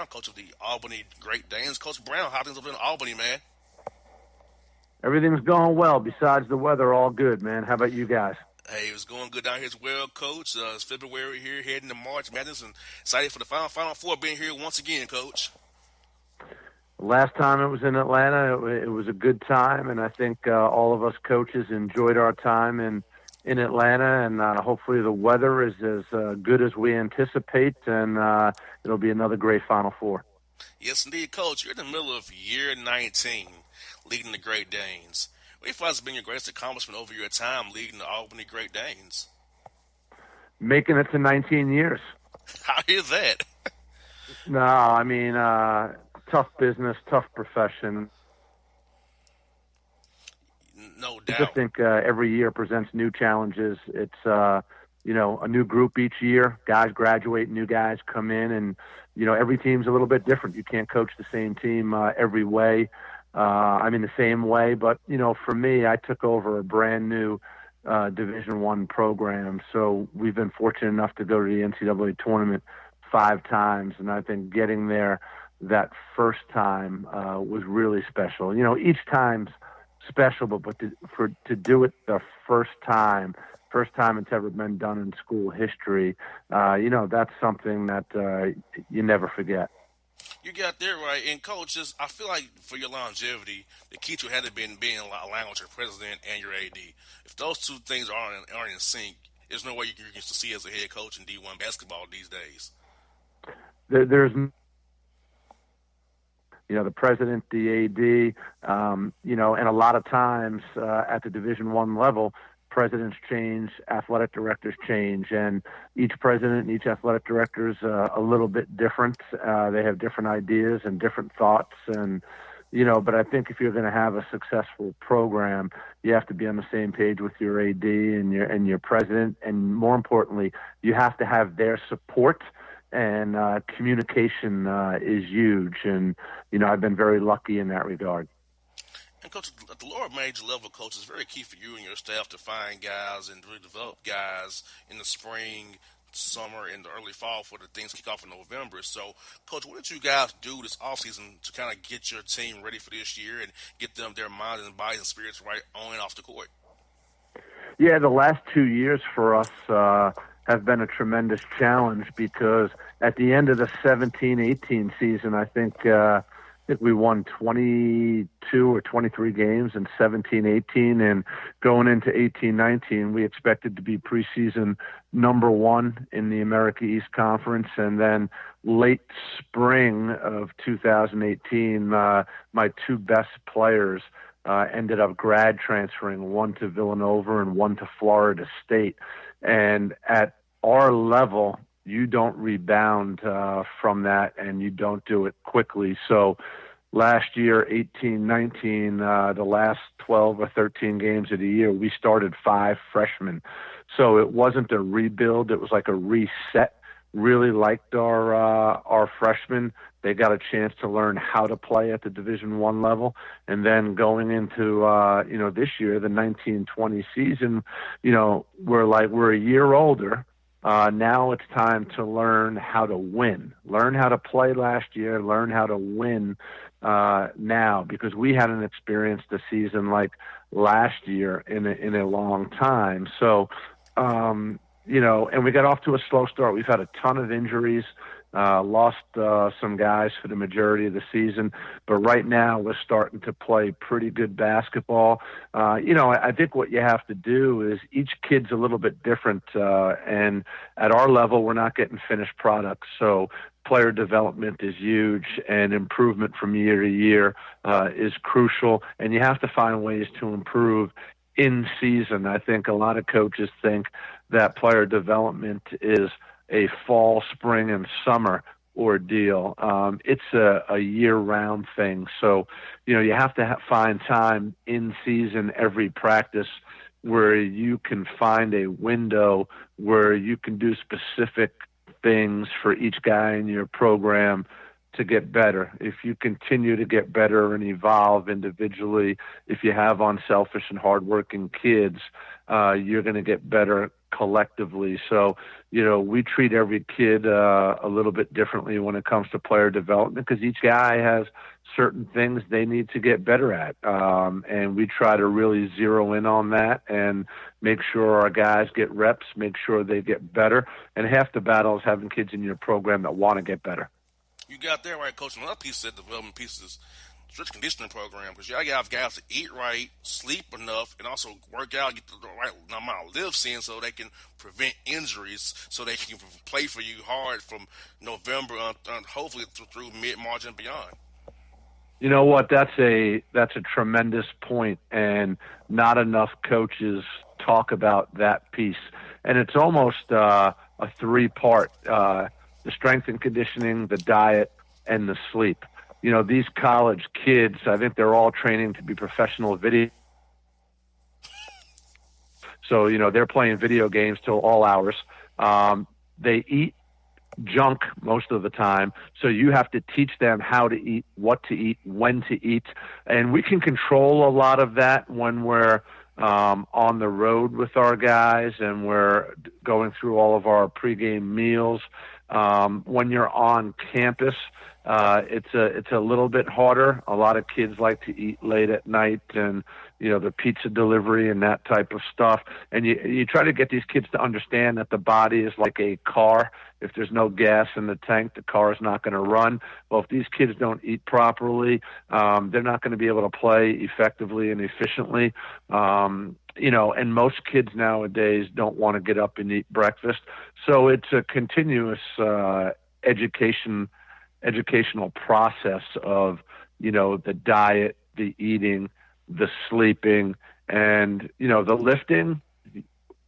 coach of the Albany Great Danes. Coach Brown, how things up in Albany, man? Everything's going well besides the weather, all good, man. How about you guys? Hey, it's going good down here as well, Coach. It's February here, heading to March Madness, and excited for the Final Four being here once again, Coach. Last time it was in Atlanta, it was a good time, and I think all of us coaches enjoyed our time in Atlanta, and hopefully the weather is as good as we anticipate, and it'll be another great Final Four. Yes, indeed, Coach. You're in the middle of year 19, leading the Great Danes. What do you feel has been your greatest accomplishment over your time leading the Albany Great Danes? Making it to 19 years. How is that? No, I mean, tough business, tough profession. No I just doubt. think every year presents new challenges. It's a new group each year. Guys graduate, new guys come in, and every team's a little bit different. You can't coach the same team every way. The same way, but for me, I took over a brand new Division I program, so we've been fortunate enough to go to the NCAA tournament 5 times, and I think getting there that first time was really special. Each time's special, but to do it the first time it's ever been done in school history, that's something that you never forget. You got there right, and Coach, I feel like for your longevity, the key to it had to been being aligned with your president and your AD. If those two things aren't in sync, there's no way you can succeed as a head coach in D1 basketball these days. There's the president, the AD, and a lot of times at the Division I level, presidents change, athletic directors change, and each president and each athletic director is a little bit different. They have different ideas and different thoughts, and but I think if you're going to have a successful program, you have to be on the same page with your AD and your president, and more importantly, you have to have their support. And communication is huge, and I've been very lucky in that regard. And Coach, at the lower major level, Coach, it's very key for you and your staff to find guys and really develop guys in the spring, summer, and the early fall for the things kick off in November. So, Coach, what did you guys do this offseason to kind of get your team ready for this year and get them their minds and bodies and spirits right on and off the court? Yeah, the last 2 years for us have been a tremendous challenge because at the end of the 17-18 season, I think we won 22 or 23 games in 17-18, and going into 18-19, we expected to be preseason number 1 in the America East Conference, and then late spring of 2018, my 2 best players ended up grad transferring, one to Villanova and one to Florida State. And at our level, you don't rebound from that, and you don't do it quickly. So last year, 18-19, the last 12 or 13 games of the year, we started 5 freshmen. So it wasn't a rebuild. It was like a reset. Really liked our freshmen. They got a chance to learn how to play at the Division I level, and then going into this year, the 19-20 season, we're a year older. Now it's time to learn how to win, learn how to play last year, learn how to win now, because we hadn't experienced a season like last year in a long time. So. And we got off to a slow start. We've had a ton of injuries, lost some guys for the majority of the season, but right now we're starting to play pretty good basketball. I think what you have to do is each kid's a little bit different, and at our level, we're not getting finished products. So player development is huge, and improvement from year to year is crucial, and you have to find ways to improve in season. I think a lot of coaches think that player development is a fall, spring, and summer ordeal. It's a year-round thing. So, you have to find time in season, every practice, where you can find a window where you can do specific things for each guy in your program to get better. If you continue to get better and evolve individually, if you have unselfish and hardworking kids, you're going to get better collectively. So, we treat every kid a little bit differently when it comes to player development because each guy has certain things they need to get better at. And we try to really zero in on that and make sure our guys get reps, make sure they get better. And half the battle is having kids in your program that want to get better. You got that right, Coach. Another piece of that development piece is stretch conditioning program because you got to have guys to eat right, sleep enough, and also work out, get the right amount of lifts in so they can prevent injuries, so they can play for you hard from November hopefully through mid-March and beyond. You know what? That's a tremendous point, and not enough coaches talk about that piece. And it's almost a three-part: the strength and conditioning, the diet, and the sleep. These college kids, I think they're all training to be professional video. So, they're playing video games till all hours. They eat junk most of the time. So you have to teach them how to eat, what to eat, when to eat. And we can control a lot of that when we're on the road with our guys and we're going through all of our pregame meals. When you're on campus, it's a little bit harder. A lot of kids like to eat late at night and, the pizza delivery and that type of stuff. And you try to get these kids to understand that the body is like a car. If there's no gas in the tank, the car is not going to run. Well, if these kids don't eat properly, they're not going to be able to play effectively and efficiently. And most kids nowadays don't want to get up and eat breakfast. So it's a continuous educational process of, the diet, the eating, the sleeping, and, the lifting,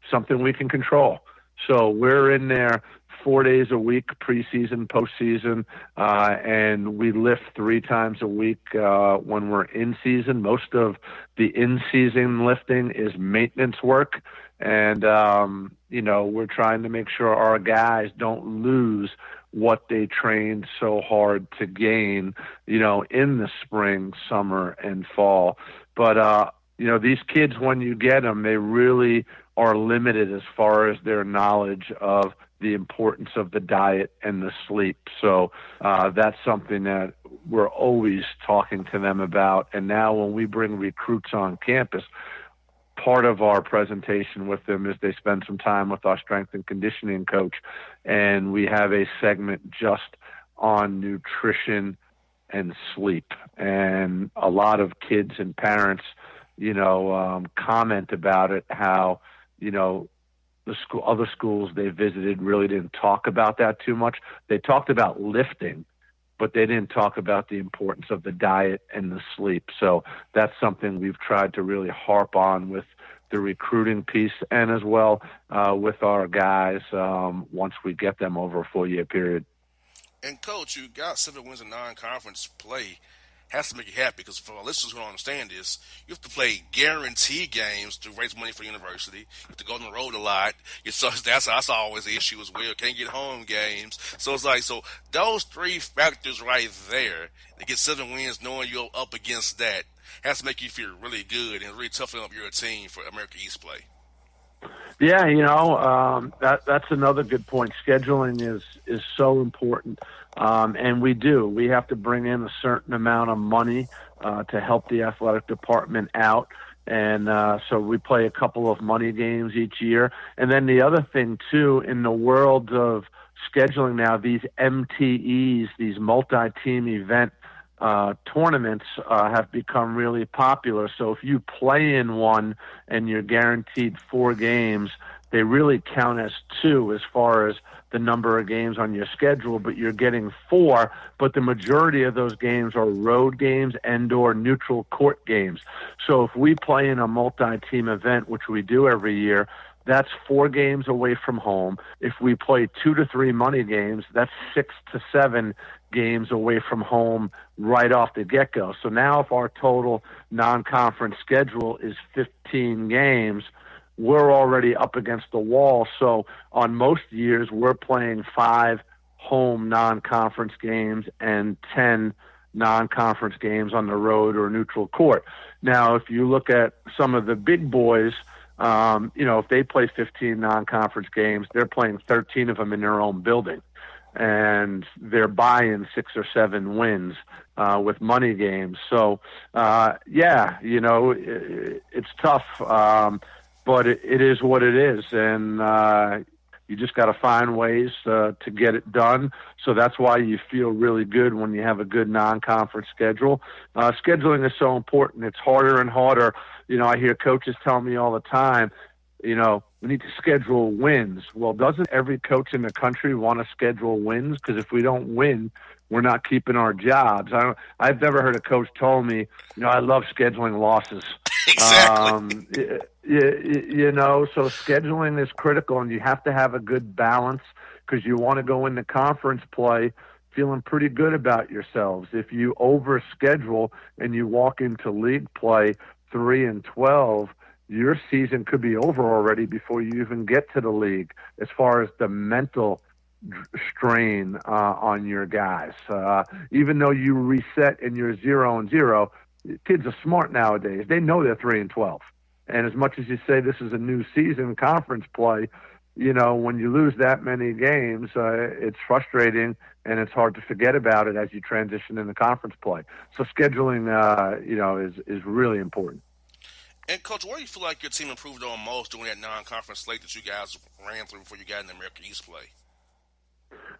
something we can control. So we're in there 4 days a week, preseason, postseason, and we lift 3 times a week when we're in season. Most of the in-season lifting is maintenance work, and, we're trying to make sure our guys don't lose what they trained so hard to gain, in the spring, summer, and fall. But, these kids, when you get them, they really are limited as far as their knowledge of the importance of the diet and the sleep. So that's something that we're always talking to them about. And now when we bring recruits on campus, part of our presentation with them is they spend some time with our strength and conditioning coach, and we have a segment just on nutrition and sleep. And a lot of kids and parents, comment about it, how, other schools they visited really didn't talk about that too much. They talked about lifting, but they didn't talk about the importance of the diet and the sleep. So that's something we've tried to really harp on with the recruiting piece and as well with our guys once we get them over a 4-year period. And, Coach, you got 7 wins in non-conference play. Has to make you happy because for our listeners who don't understand this, you have to play guarantee games to raise money for the university. You have to go on the road a lot. That's always the issue as well. Can't get home games. So it's like, so those 3 factors right there, to get 7 wins knowing you're up against that, has to make you feel really good and really toughen up your team for America East play. Yeah, that's another good point. Scheduling is so important, and we have to bring in a certain amount of money to help the athletic department out, and so we play a couple of money games each year. And then the other thing too, in the world of scheduling now, these MTEs, these multi-team event tournaments have become really popular. So if you play in one and you're guaranteed 4 games, they really count as 2 as far as the number of games on your schedule, but you're getting 4, but the majority of those games are road games and or neutral court games. So if we play in a multi-team event, which we do every year, that's 4 games away from home. If we play 2 to 3 money games, that's 6 to 7 games away from home right off the get-go. So now if our total non-conference schedule is 15 games, we're already up against the wall. So on most years, we're playing 5 home non-conference games and 10 non-conference games on the road or neutral court. Now, if you look at some of the big boys, If they play 15 non-conference games, they're playing 13 of them in their own building, and they're buying 6 or 7 wins with money games. So, it's tough, but it is what it is, and you just got to find ways to get it done. So that's why you feel really good when you have a good non-conference schedule. Scheduling is so important. It's harder and harder. I hear coaches tell me all the time, we need to schedule wins. Well, doesn't every coach in the country want to schedule wins? Because if we don't win, we're not keeping our jobs. I've never heard a coach tell me, I love scheduling losses. Exactly. So scheduling is critical, and you have to have a good balance because you want to go into conference play feeling pretty good about yourselves. If you overschedule and you walk into league play 3-12, your season could be over already before you even get to the league as far as the mental strain on your guys. Even though you reset and you're 0-0, kids are smart nowadays. They know they're 3-12. And as much as you say this is a new season conference play, when you lose that many games, it's frustrating and it's hard to forget about it as you transition into conference play. So scheduling, is really important. And Coach, where do you feel like your team improved on most during that non-conference slate that you guys ran through before you got in the American East play?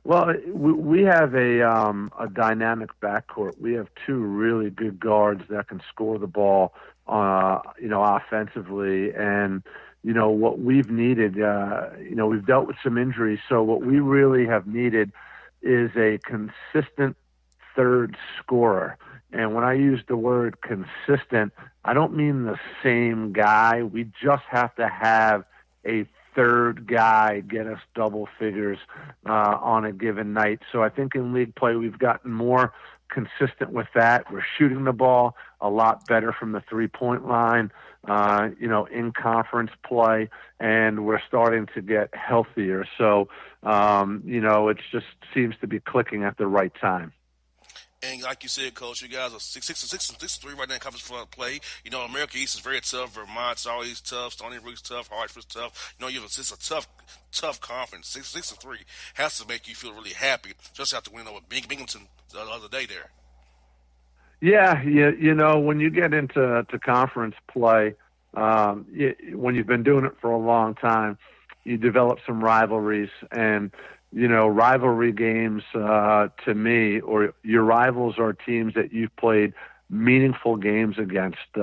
Well, we have a dynamic backcourt. We have 2 really good guards that can score the ball, offensively. And, what we've needed, we've dealt with some injuries. So what we really have needed is a consistent third scorer. And when I use the word consistent, I don't mean the same guy. We just have to have a third guy get us double figures on a given night. So I think in league play we've gotten more consistent with that. We're shooting the ball a lot better from the 3-point line, in conference play, and we're starting to get healthier. So, it just seems to be clicking at the right time. And like you said, Coach, you guys are 6-3 right now in conference play. America East is very tough. Vermont's always tough. Stony Brook's tough. Hartford's tough. It's a tough conference. 6-3 has to make you feel really happy. Just have to win over Binghamton the other day there. Yeah, when you get into conference play, when you've been doing it for a long time, you develop some rivalries, and rivalry games, to me, or your rivals are teams that you've played meaningful games against,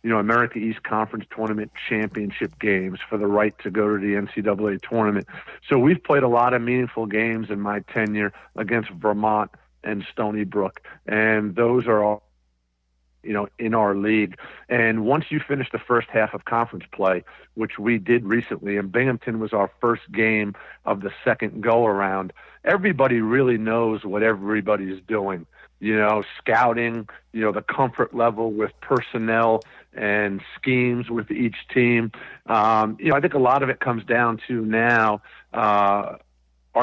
America East Conference Tournament championship games for the right to go to the NCAA tournament. So we've played a lot of meaningful games in my tenure against Vermont and Stony Brook, and those are all, in our league. And once you finish the first half of conference play, which we did recently, and Binghamton was our first game of the second go-around, everybody really knows what everybody's doing. Scouting, the comfort level with personnel and schemes with each team. I think a lot of it comes down to now, are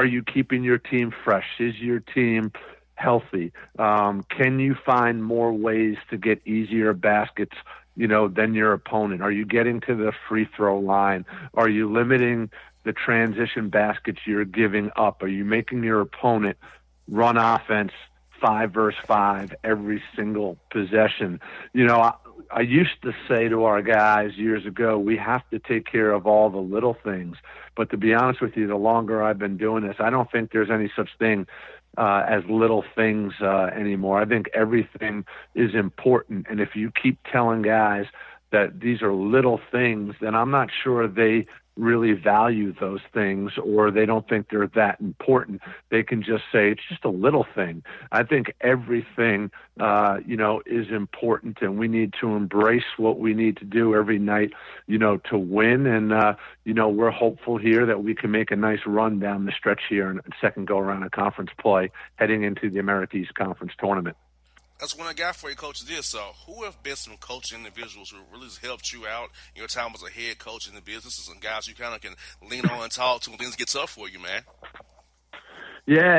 you keeping your team fresh? Is your team healthy? Can you find more ways to get easier baskets, than your opponent? Are you getting to the free throw line? Are you limiting the transition baskets you're giving up? Are you making your opponent run offense 5 versus 5 every single possession? I used to say to our guys years ago, we have to take care of all the little things. But to be honest with you, the longer I've been doing this, I don't think there's any such thing as little things anymore. I think everything is important. And if you keep telling guys that these are little things, then I'm not sure they really value those things, or they don't think they're that important. They can just say it's just a little thing. I think everything, is important, and we need to embrace what we need to do every night, to win. And, we're hopeful here that we can make a nice run down the stretch here in second go around of conference play heading into the America East Conference tournament. That's what I got for you, Coach. Who have been some coaching individuals who really helped you out in your time as a head coach in the business? Some guys you kind of can lean on and talk to when things get tough for you, man. Yeah,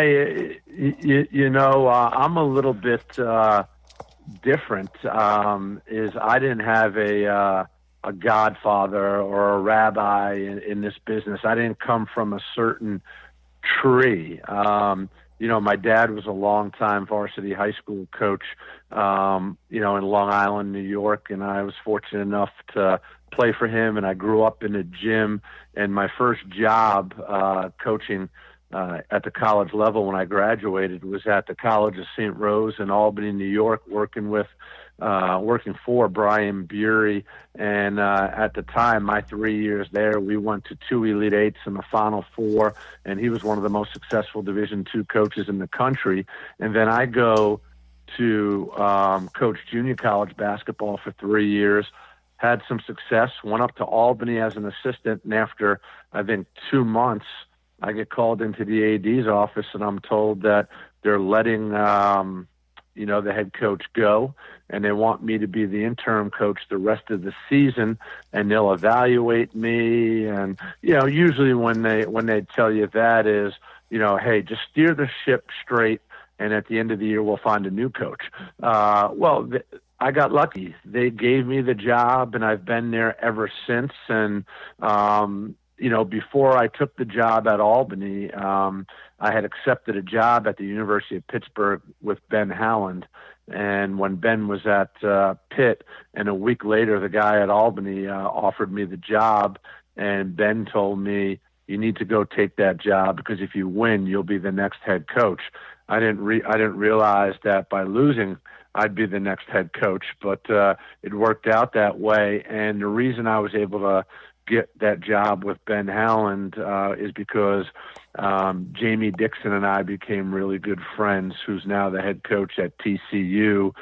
I'm a little bit different. Is I didn't have a a godfather or a rabbi in this business. I didn't come from a certain tree. My dad was a longtime varsity high school coach, in Long Island, New York, and I was fortunate enough to play for him. And I grew up in a gym. And my first job coaching at the college level when I graduated was at the College of St. Rose in Albany, New York, working for Brian Bury. And at the time, my 3 years there, we went to 2 Elite Eights and the Final Four, and he was one of the most successful Division II coaches in the country. And then I go to coach junior college basketball for 3 years, had some success, went up to Albany as an assistant, and after, I think, 2 months, I get called into the AD's office, and I'm told that they're letting the head coach go, and they want me to be the interim coach the rest of the season, and they'll evaluate me. And usually when they tell you that is, hey, just steer the ship straight, and at the end of the year we'll find a new coach. I got lucky. They gave me the job, and I've been there ever since. And before I took the job at Albany, I had accepted a job at the University of Pittsburgh with Ben Howland. And when Ben was at Pitt, and a week later, the guy at Albany offered me the job, and Ben told me, you need to go take that job because if you win, you'll be the next head coach. I didn't realize that by losing, I'd be the next head coach, but it worked out that way. And the reason I was able to get that job with Ben Howland is because Jamie Dixon and I became really good friends, who's now the head coach at TCU.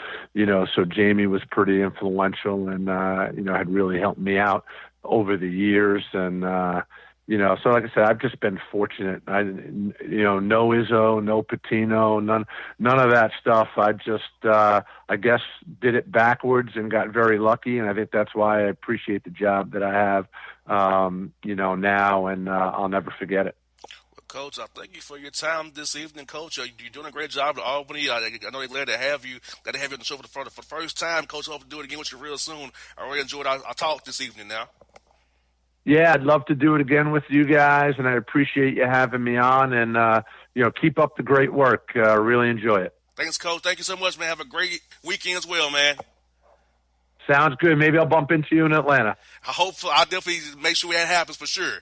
So Jamie was pretty influential and, had really helped me out over the years. And, so like I said, I've just been fortunate. No Izzo, no Patino, none of that stuff. I just, I guess, did it backwards and got very lucky. And I think that's why I appreciate the job that I have, now, and I'll never forget it. Well, Coach, I thank you for your time this evening, Coach. You're doing a great job at Albany. I know they're glad to have you. Glad to have you on the show for the first time, Coach. I hope to do it again with you real soon. I really enjoyed our talk this evening. Now. Yeah, I'd love to do it again with you guys, and I appreciate you having me on. And keep up the great work. Really enjoy it. Thanks, Coach. Thank you so much, man. Have a great weekend as well, man. Sounds good. Maybe I'll bump into you in Atlanta. I'll definitely make sure that happens for sure.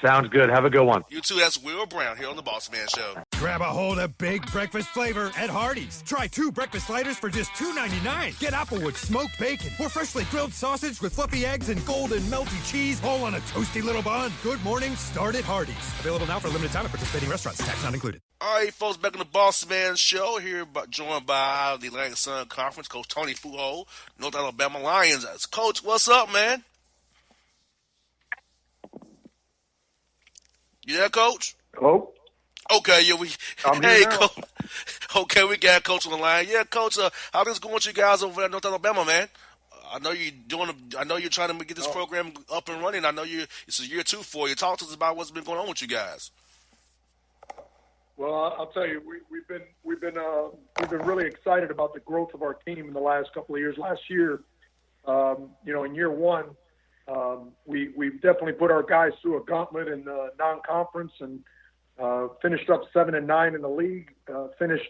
Sounds good. Have a good one. You too. That's Will Brown here on the Bossman Show. Grab a hold of big breakfast flavor at Hardee's. Try 2 breakfast sliders for just $2.99. Get Applewood smoked bacon or freshly grilled sausage with fluffy eggs and golden melty cheese, all on a toasty little bun. Good morning. Start at Hardee's. Available now for a limited time at participating restaurants. Tax not included. All right, folks, back on the Bossman Show here, joined by the Atlantic Sun Conference, Coach Tony Fuho, North Alabama Lions. Coach, what's up, man? You there, Coach? Hello? Okay, yeah, I'm hey, here now. Coach. Okay, we got Coach on the line. Yeah, Coach, how things going with you guys over there in North Alabama, man? I know you're trying to get this program up and running. I know it's a year 2 for you. Talk to us about what's been going on with you guys. Well, I'll tell you, we've been really excited about the growth of our team in the last couple of years. Last year, in year 1, we've definitely put our guys through a gauntlet in the non-conference and finished up 7-9 in the league. Finished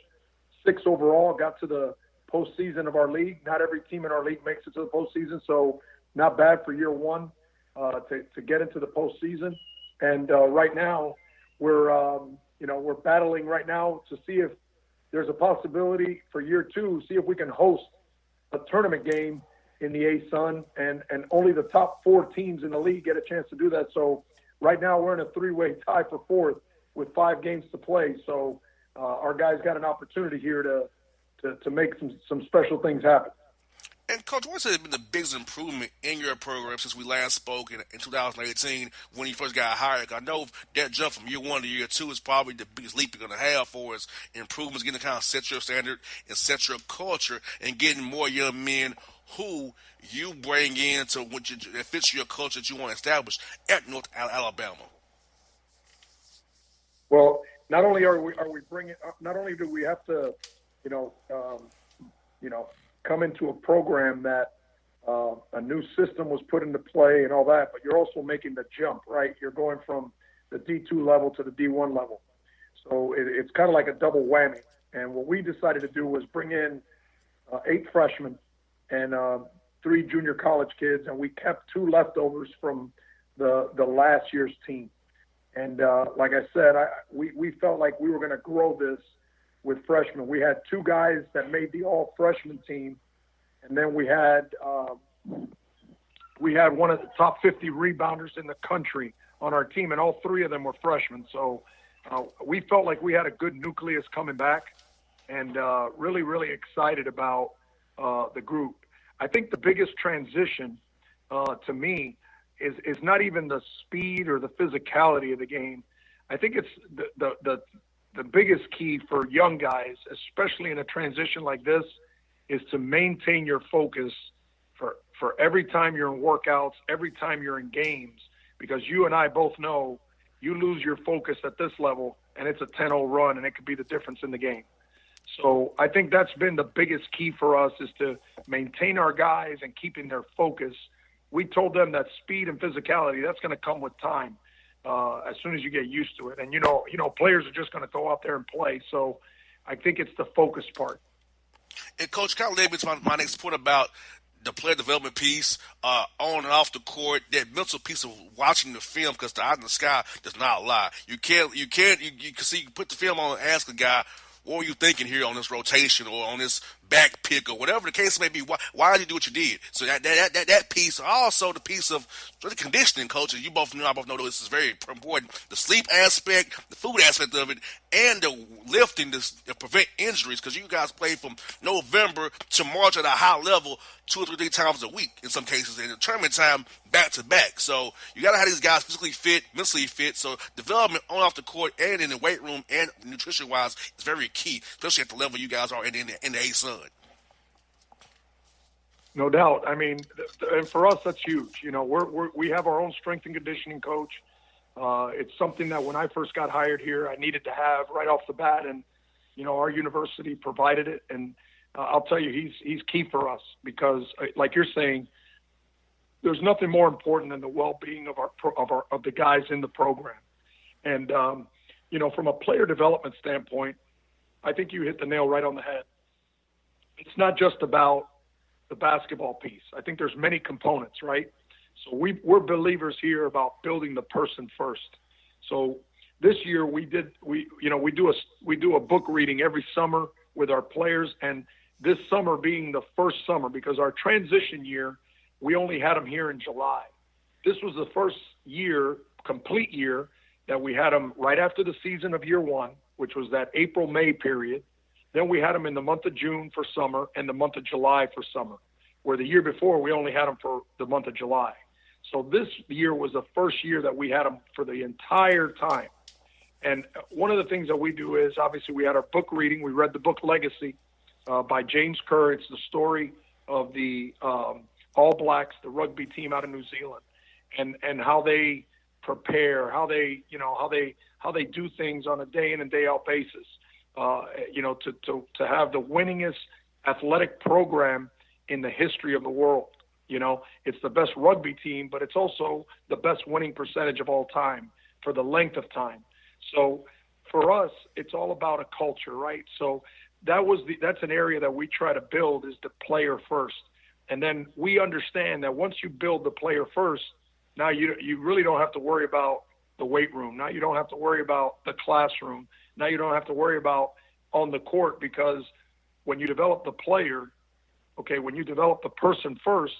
6th overall. Got to the postseason of our league. Not every team in our league makes it to the postseason, so not bad for year 1 to get into the postseason. And right now, we're battling right now to see if there's a possibility for year 2, see if we can host a tournament game in the A-Sun, and only the top 4 teams in the league get a chance to do that. So right now we're in a 3-way tie for 4th with 5 games to play. So our guys got an opportunity here to make some special things happen. And, Coach, what's been the biggest improvement in your program since we last spoke in 2018 when you first got hired? I know that jump from year 1 to year 2 is probably the biggest leap you're going to have for us. Improvements, getting to kind of set your standard and set your culture and getting more young men who you bring in to that fits your culture that you want to establish at North Alabama. Well, not only do we have to, come into a program that a new system was put into play and all that, but you're also making the jump, right? You're going from the D2 level to the D1 level. So it's kind of like a double whammy. And what we decided to do was bring in 8 freshmen and 3 junior college kids, and we kept 2 leftovers from the last year's team. And like I said, we felt like we were going to grow this with freshmen. We had 2 guys that made the all-freshman team, and then we had one of the top 50 rebounders in the country on our team, and all 3 of them were freshmen. So we felt like we had a good nucleus coming back, and really, really excited about the group. I think the biggest transition to me is not even the speed or the physicality of the game. I think it's the biggest key for young guys, especially in a transition like this, is to maintain your focus for every time you're in workouts, every time you're in games, because you and I both know you lose your focus at this level and it's a 10-0 run and it could be the difference in the game. So I think that's been the biggest key for us, is to maintain our guys and keeping their focus. We told them that speed and physicality, that's going to come with time, as soon as you get used to it. And, you know, players are just going to go out there and play. So I think it's the focus part. And, Coach, kind of led me to my next point about the player development piece, on and off the court, that mental piece of watching the film, because the eye in the sky does not lie. You can see, you put the film on and ask a guy, what were you thinking here on this rotation or on this back pick or whatever the case may be? Why did you do what you did? So that piece, also the piece of the conditioning, coach, and you both know, I both know this is very important. The sleep aspect, the food aspect of it, and the lifting to prevent injuries, because you guys play from November to March at a high level 2 or 3 times a week in some cases, and the tournament time back to back. So you got to have these guys physically fit, mentally fit. So development on off the court and in the weight room and nutrition wise is very key, especially at the level you guys are in the A-Sun. No doubt. I mean, and for us, that's huge. You know, we have our own strength and conditioning coach. It's something that when I first got hired here, I needed to have right off the bat, and you know, our university provided it. And I'll tell you, he's key for us, because, like you're saying, there's nothing more important than the well-being of the guys in the program. And you know, from a player development standpoint, I think you hit the nail right on the head. It's not just about the basketball piece. I think there's many components, right? So we're believers here about building the person first. So this year we do a book reading every summer with our players, and this summer being the first summer, because our transition year, we only had them here in July. This was the first year, complete year, that we had them right after the season of year one, which was that April-May period. Then we had them in the month of June for summer and the month of July for summer, where the year before we only had them for the month of July. So this year was the first year that we had them for the entire time. And one of the things that we do is, obviously, we had our book reading. We read the book Legacy by James Kerr. It's the story of the All Blacks, the rugby team out of New Zealand, and how they prepare, how they do things on a day in and day out basis. To have the winningest athletic program in the history of the world. You know, it's the best rugby team, but it's also the best winning percentage of all time for the length of time. So for us, it's all about a culture, right? So that's an area that we try to build, is the player first. And then we understand that once you build the player first, now you really don't have to worry about the weight room. Now you don't have to worry about the classroom. Now you don't have to worry about on the court, because when you develop the player, when you develop the person first,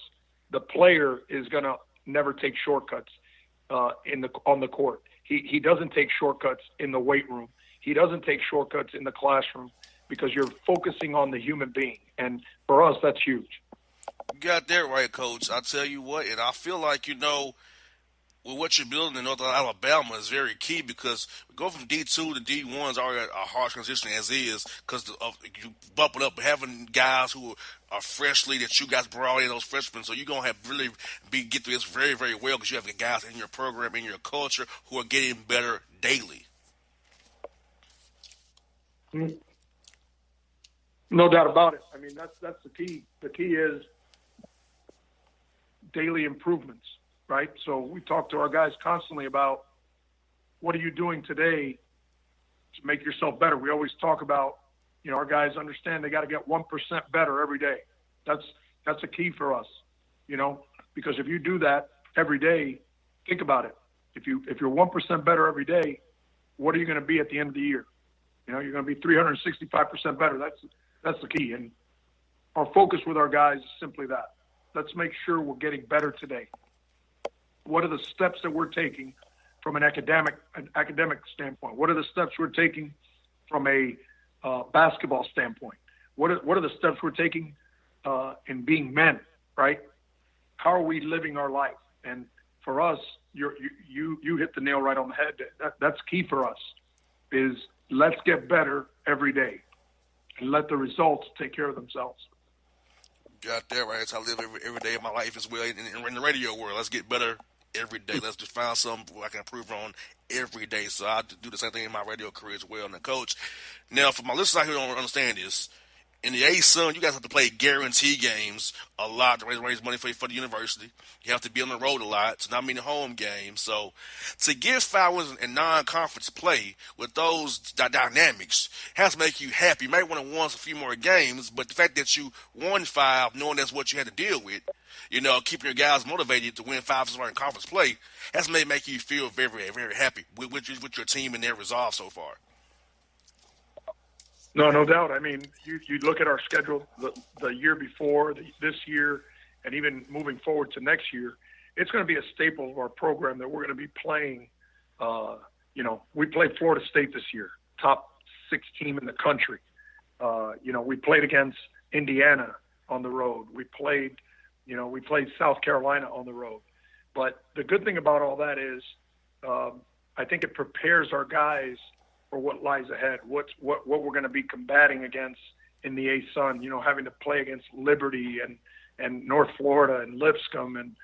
the player is going to never take shortcuts on the court. He doesn't take shortcuts in the weight room. He doesn't take shortcuts in the classroom, because you're focusing on the human being. And for us, that's huge. You got that right, Coach. I'll tell you what, and I feel like, with what you're building in North Alabama is very key, because we go from D2 to D1 is already a hard transition as is, because you bump it up, having guys who are freshly that you guys brought in, those freshmen. So you're going to have really get through this very, very well, because you have the guys in your program, in your culture, who are getting better daily. No doubt about it. I mean, that's the key. The key is daily improvements, right? So we talk to our guys constantly about what are you doing today to make yourself better. We always talk about, our guys understand they got to get 1% better every day. That's a key for us, because if you do that every day, think about it. If you're 1% better every day, what are you going to be at the end of the year? You're going to be 365% better. That's the key. And our focus with our guys is simply that. Let's make sure we're getting better today. What are the steps that we're taking from an academic standpoint? What are the steps we're taking from a basketball standpoint? What are the steps we're taking in being men, right? How are we living our life? And for us, you hit the nail right on the head. That's key for us, is let's get better every day and let the results take care of themselves. Got that right. That's how I live every day of my life as well in the radio world. Let's get better every day. Let's just find something I can improve on every day. So I do the same thing in my radio career as well. And the coach, now for my listeners out here who don't understand this, in the ASUN, you guys have to play guarantee games a lot to raise money for the university. You have to be on the road a lot, so not many home games. So to get 5 wins in non-conference play with those dynamics has to make you happy. You may want to win a few more games, but the fact that you won 5, knowing that's what you had to deal with, keeping your guys motivated to win 5 in conference play, has make you feel very, very happy with your team and their resolve so far. No doubt. I mean, you look at our schedule the year before, this year, and even moving forward to next year, it's going to be a staple of our program that we're going to be playing. We played Florida State this year, top 6 team in the country. We played against Indiana on the road. We played South Carolina on the road. But the good thing about all that is I think it prepares our guys for what lies ahead, what we're going to be combating against in the ASUN, having to play against Liberty and North Florida and Lipscomb and,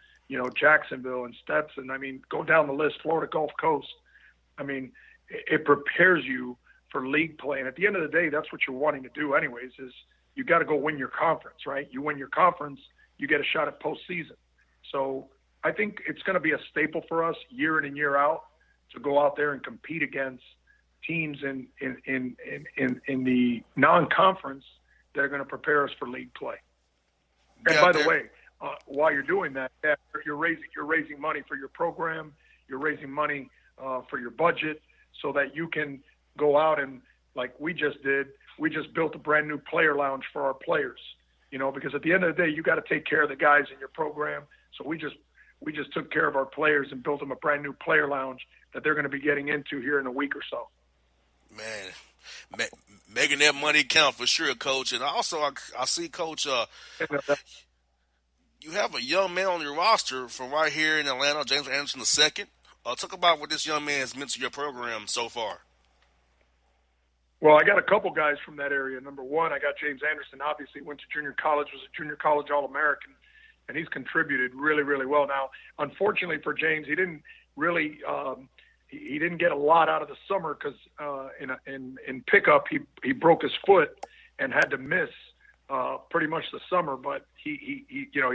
Jacksonville and Stetson. I mean, go down the list, Florida Gulf Coast. I mean, it prepares you for league play. And at the end of the day, that's what you're wanting to do anyways, is you got to go win your conference, right? You win your conference, you get a shot at postseason. So I think it's going to be a staple for us year in and year out to go out there and compete against teams in the non-conference that are going to prepare us for league play. And by the way, while you're doing that, you're raising money for your program, you're raising money for your budget, so that you can go out and, like we just did, we just built a brand new player lounge for our players. Because at the end of the day, you got to take care of the guys in your program. So we just took care of our players and built them a brand new player lounge that they're going to be getting into here in a week or so. Man, making that money count for sure, Coach. And also, I see, Coach, you have a young man on your roster from right here in Atlanta, James Anderson II. Talk about what this young man has meant to your program so far. Well, I got a couple guys from that area. Number one, I got James Anderson. Obviously, went to junior college, was a junior college All-American, and he's contributed really, really well. Now, unfortunately for James, he didn't really he didn't get a lot out of the summer because in pickup he broke his foot and had to miss pretty much the summer. But he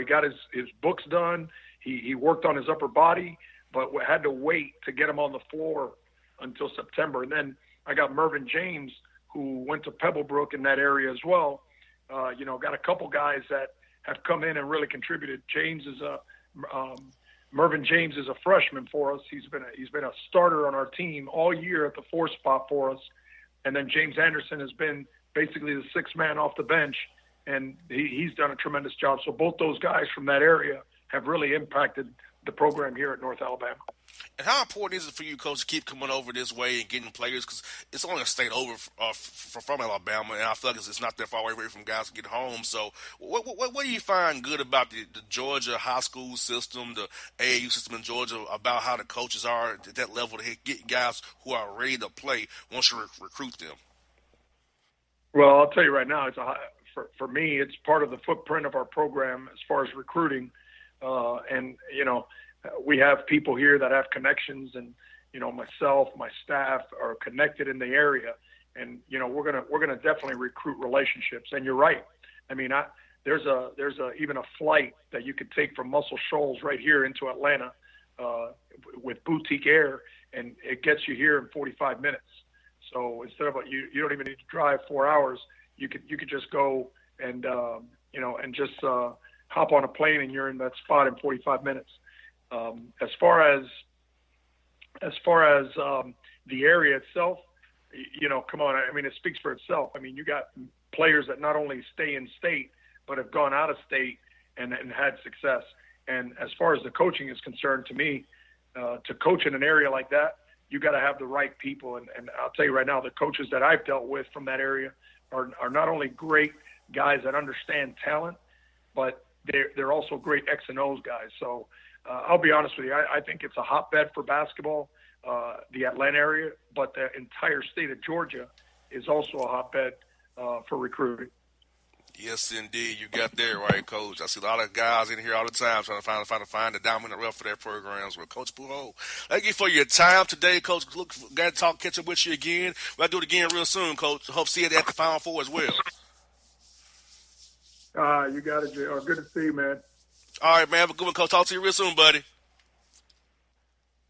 got his books done. He worked on his upper body, but we had to wait to get him on the floor until September. And then I got Mervyn James, who went to Pebblebrook in that area as well. Got a couple guys that have come in and really contributed. Mervyn James is a freshman for us. He's been a starter on our team all year at the 4 spot for us. And then James Anderson has been basically the 6th man off the bench, and he's done a tremendous job. So both those guys from that area have really impacted the program here at North Alabama. And how important is it for you, Coach, to keep coming over this way and getting players? Because it's only a state over from Alabama, and I feel like it's not that far away from guys to get home. So what do you find good about the Georgia high school system, the AAU system in Georgia, about how the coaches are at that level to get guys who are ready to play once you recruit them? Well, I'll tell you right now, for me, it's part of the footprint of our program as far as recruiting. We have people here that have connections, and myself, my staff are connected in the area, and we're gonna definitely recruit relationships. And you're right. I mean, there's even a flight that you could take from Muscle Shoals right here into Atlanta with boutique air, and it gets you here in 45 minutes. So instead of you don't even need to drive 4 hours. You could just go and and just hop on a plane, and you're in that spot in 45 minutes. As far as the area itself, come on. I mean, it speaks for itself. I mean, you got players that not only stay in state, but have gone out of state and had success. And as far as the coaching is concerned, to me, to coach in an area like that, you got to have the right people. And I'll tell you right now, the coaches that I've dealt with from that area are not only great guys that understand talent, but they're also great X and O's guys. So I'll be honest with you, I think it's a hotbed for basketball, the Atlanta area, but the entire state of Georgia is also a hotbed for recruiting. Yes, indeed. You got that right, Coach. I see a lot of guys in here all the time trying to find the dominant rep for their programs. Well, Coach Pujols, thank you for your time today, Coach. Got to catch up with you again. We'll do it again real soon, Coach. Hope to see you at the Final Four as well. You got it, JR. Good to see you, man. All right, man. Have a good one, Coach. Talk to you real soon, buddy.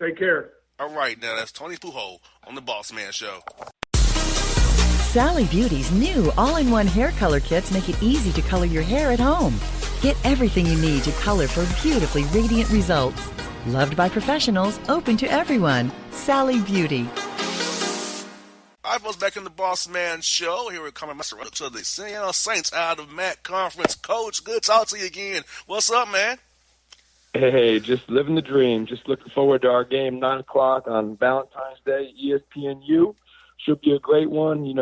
Take care. All right, now that's Tony Pujols on the Bossman Show. Sally Beauty's new all-in-one hair color kits make it easy to color your hair at home. Get everything you need to color for beautifully radiant results. Loved by professionals, open to everyone. Sally Beauty. All right, folks, back in the Bossman Show. Here we're coming to the San Saints out of MAC Conference. Coach, good to talk to you again. What's up, man? Hey, just living the dream. Just looking forward to our game, 9 o'clock on Valentine's Day, ESPNU. Should be a great one.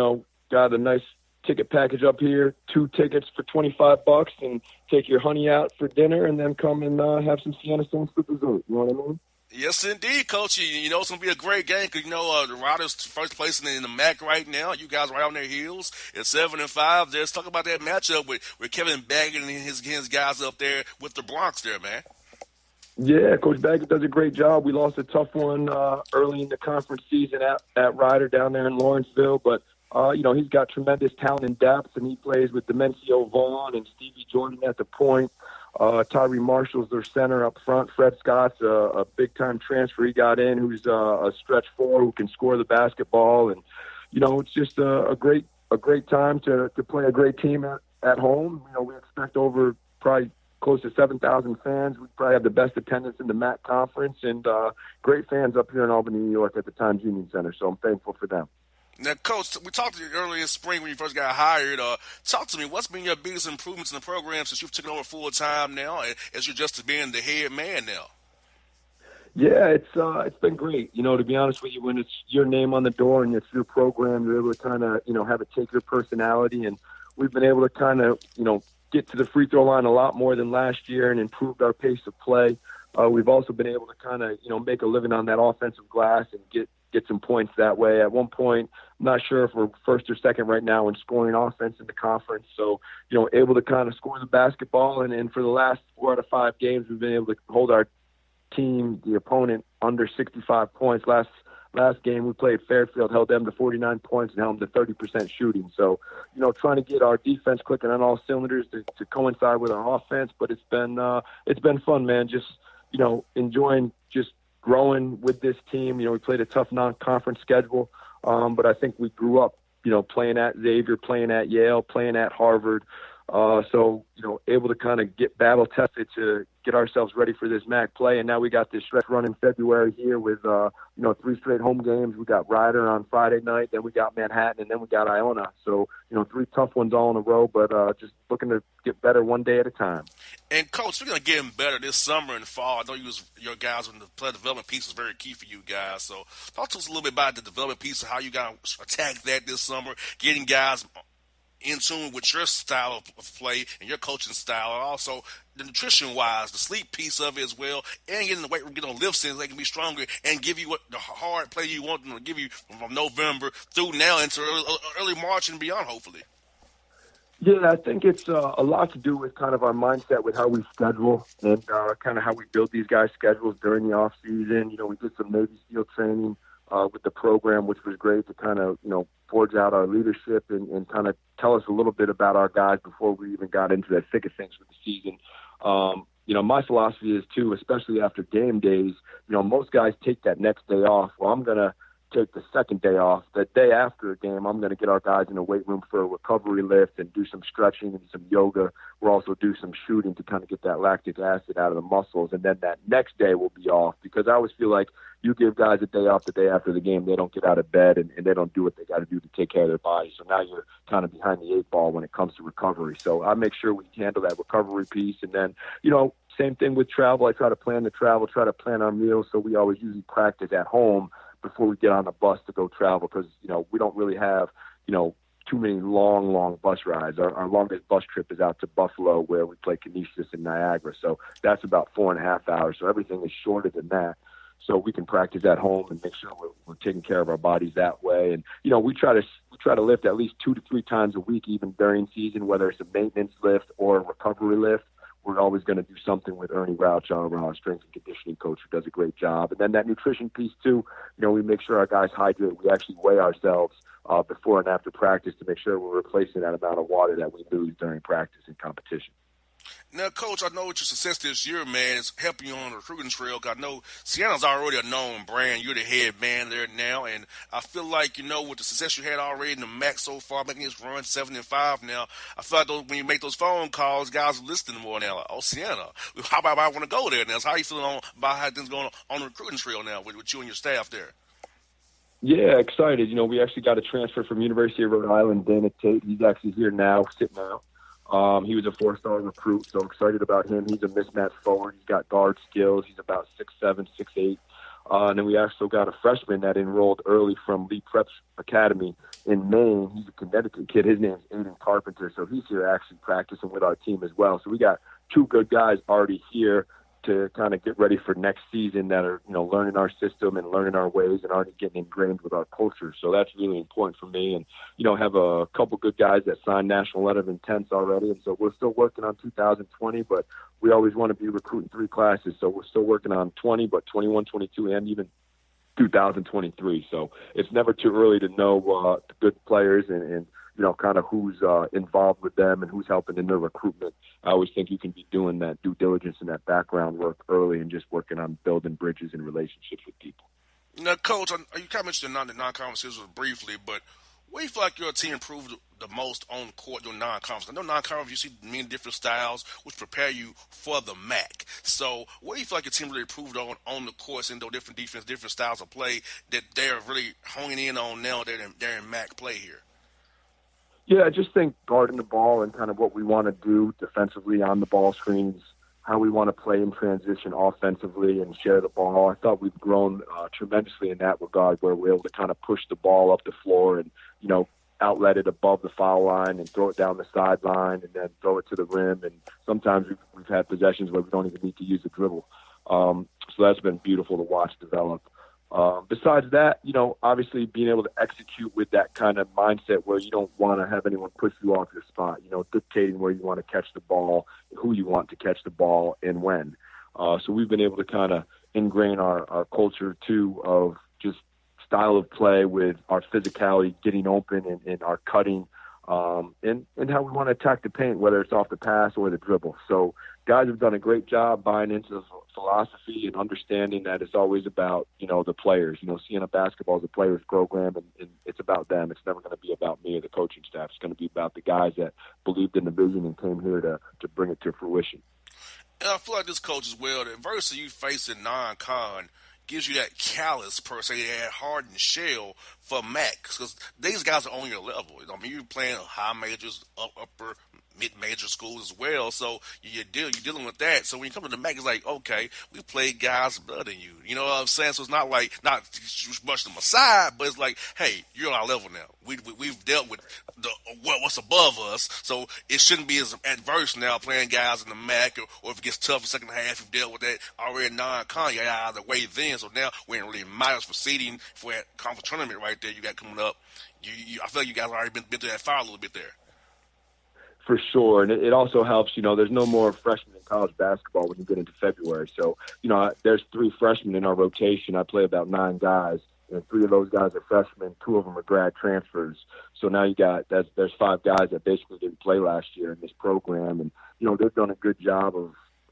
Got a nice ticket package up here, 2 tickets for $25, and take your honey out for dinner, and then come and have some Sienna Saints for dessert. You know what I mean? Yes, indeed, Coach. You know it's going to be a great game because, the Riders first place in the MAC right now. You guys right on their heels at 7-5. Let's talk about that matchup with Kevin Baggett and his guys up there with the Bronx there, man. Yeah, Coach Baggett does a great job. We lost a tough one early in the conference season at Ryder down there in Lawrenceville, but he's got tremendous talent and depth, and he plays with Demencio Vaughn and Stevie Jordan at the point. Tyree Marshall's their center up front. Fred Scott's a big-time transfer he got in, who's a stretch four who can score the basketball, and it's just a great time to play a great team at home. We expect over probably close to 7,000 fans. We probably have the best attendance in the MAC conference, and great fans up here in Albany, New York at the Times Union Center, so I'm thankful for them. Now, Coach, we talked to you earlier in spring when you first got hired. Talk to me. What's been your biggest improvements in the program since you've taken over full-time now, as you're just being the head man now? Yeah, it's been great. To be honest with you, when it's your name on the door and it's your program, you're able to kind of, have it take your personality, and we've been able to kind of, get to the free throw line a lot more than last year and improved our pace of play. We've also been able to kind of, make a living on that offensive glass and get some points that way. At one point, I'm not sure if we're first or second right now in scoring offense in the conference. So, able to kind of score the basketball. And for the last 4 out of 5 games, we've been able to hold our team, the opponent, under 65 points. Last game we played Fairfield, held them to 49 points and held them to 30% shooting. So, trying to get our defense clicking on all cylinders to coincide with our offense. But it's been fun, man. Just, enjoying just growing with this team. We played a tough non-conference schedule, but I think we grew up, playing at Xavier, playing at Yale, playing at Harvard. So, able to kind of get battle tested to get ourselves ready for this MAC play. And now we got this stretch run in February here with, 3 straight home games. We got Ryder on Friday night, then we got Manhattan, and then we got Iona. So, 3 tough ones all in a row, but just looking to get better one day at a time. And, Coach, speaking of getting better this summer and fall, I know your guys in the play development piece was very key for you guys. So talk to us a little bit about the development piece and how you got to attack that this summer, getting guys in tune with your style of play and your coaching style, and also the nutrition-wise, the sleep piece of it as well, and getting the weight room, get on lift sets, they can be stronger and give you what the hard play you want them to give you from November through now into early March and beyond, hopefully. Yeah, I think it's a lot to do with kind of our mindset with how we schedule and kind of how we build these guys' schedules during the off season. We did some Navy SEAL training with the program, which was great to kind of, forge out our leadership and kind of tell us a little bit about our guys before we even got into the thick of things with the season. My philosophy is too, especially after game days, most guys take that next day off. Well, I'm going to take the second day off. The day after a game, I'm going to get our guys in the weight room for a recovery lift and do some stretching and some yoga. We'll also do some shooting to kind of get that lactic acid out of the muscles. And then that next day will be off, because I always feel like you give guys a day off the day after the game, they don't get out of bed and they don't do what they got to do to take care of their body. So now you're kind of behind the eight ball when it comes to recovery. So I make sure we handle that recovery piece. And then, same thing with travel. I try to plan the travel, try to plan our meals. So we always usually practice at home before we get on the bus to go travel, because, we don't really have, too many long bus rides. Our longest bus trip is out to Buffalo, where we play Canisius in Niagara. So that's about 4.5 hours. So everything is shorter than that. So we can practice at home and make sure we're taking care of our bodies that way. And, we try to lift at least 2 to 3 times a week, even during season, whether it's a maintenance lift or a recovery lift. We're always going to do something with Ernie Rauch, our strength and conditioning coach, who does a great job. And then that nutrition piece too, we make sure our guys hydrate. We actually weigh ourselves before and after practice to make sure we're replacing that amount of water that we lose during practice and competition. Now, Coach, I know with your success this year, man, it's helping you on the recruiting trail. I know Sienna's already a known brand. You're the head man there now, and I feel like, with the success you had already in the MAC so far, making this run 7-5 now, I feel like when you make those phone calls, guys are listening more now. Like, oh, Sienna, how about I want to go there now? So how you feeling about how things going on the recruiting trail now with you and your staff there? Yeah, excited. We actually got a transfer from University of Rhode Island, Dana Tate. He's actually here now, sitting out. He was a 4-star recruit, so excited about him. He's a mismatch forward. He's got guard skills. He's about 6'7", 6'8". And then we also got a freshman that enrolled early from Lee Prep Academy in Maine. He's a Connecticut kid. His name's Aiden Carpenter, so he's here actually practicing with our team as well. So we got 2 good guys already here to kind of get ready for next season that are, learning our system and learning our ways and already getting ingrained with our culture. So that's really important for me. And, have a couple good guys that signed national letter of intents already. And so we're still working on 2020, but we always want to be recruiting 3 classes. So we're still working on 20, but 21, 22, and even 2023. So it's never too early to know the good players and kind of who's involved with them and who's helping in their recruitment. I always think you can be doing that due diligence and that background work early and just working on building bridges and relationships with people. Now, Coach, you kind of mentioned the non-conference series briefly, but where do you feel like your team improved the most on court during non-conference? I know non-conference, you see many different styles which prepare you for the MAC. So where do you feel like your team really improved on the courts and those different defense, different styles of play that they're really honing in on now that they're in MAC play here? Yeah, I just think guarding the ball and kind of what we want to do defensively on the ball screens, how we want to play in transition offensively and share the ball. I thought we've grown tremendously in that regard, where we're able to kind of push the ball up the floor and, outlet it above the foul line and throw it down the sideline and then throw it to the rim. And sometimes we've had possessions where we don't even need to use a dribble. So that's been beautiful to watch develop. Besides that, obviously being able to execute with that kind of mindset where you don't want to have anyone push you off your spot, dictating where you want to catch the ball, who you want to catch the ball, and when. So we've been able to kind of ingrain our culture, too, of just style of play with our physicality, getting open and our cutting, and how we want to attack the paint, whether it's off the pass or the dribble. So guys have done a great job buying into the philosophy and understanding that it's always about, the players. Siena basketball is a players program, and it's about them. It's never going to be about me or the coaching staff. It's going to be about the guys that believed in the vision and came here to bring it to fruition. And I feel like this coach as well, the adversity you face in non-con gives you that callous, per se, that hardened shell for MAC, because these guys are on your level. You're playing high majors, upper, mid-major schools as well, so you're dealing with that. So when you come to the MAC, it's like, okay, we played guys better than you. You know what I'm saying? So it's not like, not to brush them aside, but it's like, hey, you're on our level now. We've dealt with what's above us, so it shouldn't be as adverse now playing guys in the MAC, or if it gets tough in the second half, you've dealt with that already non-con, you're out of the way then. So now we're in really miles for seeding for that conference tournament right there you got coming up. I feel like you guys already been through that fire a little bit there. For sure, and it also helps, there's no more freshmen in college basketball when you get into February. So, there's 3 freshmen in our rotation. I play about 9 guys. and 3 of those guys are freshmen, 2 of them are grad transfers. So now there's 5 guys that basically didn't play last year in this program, and they've done a good job